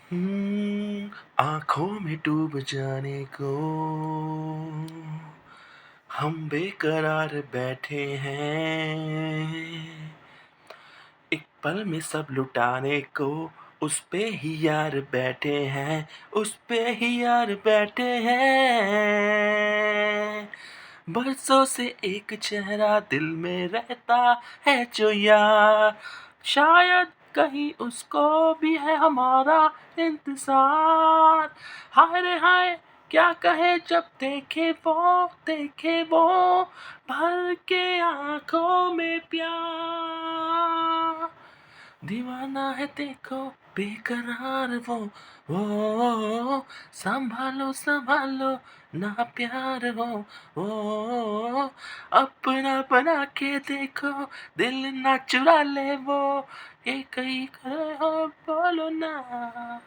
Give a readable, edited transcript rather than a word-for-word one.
आँखों में डूब जाने को हम बेकरार बैठे हैं। एक पल में सब लुटाने को उस पे ही यार बैठे हैं, उस पे ही यार बैठे हैं। बरसों से एक चेहरा दिल में रहता है जो यार, शायद कहीं उसको भी है हमारा इंतजार। हाय रे हाय, क्या कहे जब देखे वो भर के आंखों में प्यार। दीवाना है देखो बेकरार वो संभालो संभालो ना प्यार वो अपना बना के देखो, दिल ना चुरा ले वो, ये कहीं करे हो बोलो ना।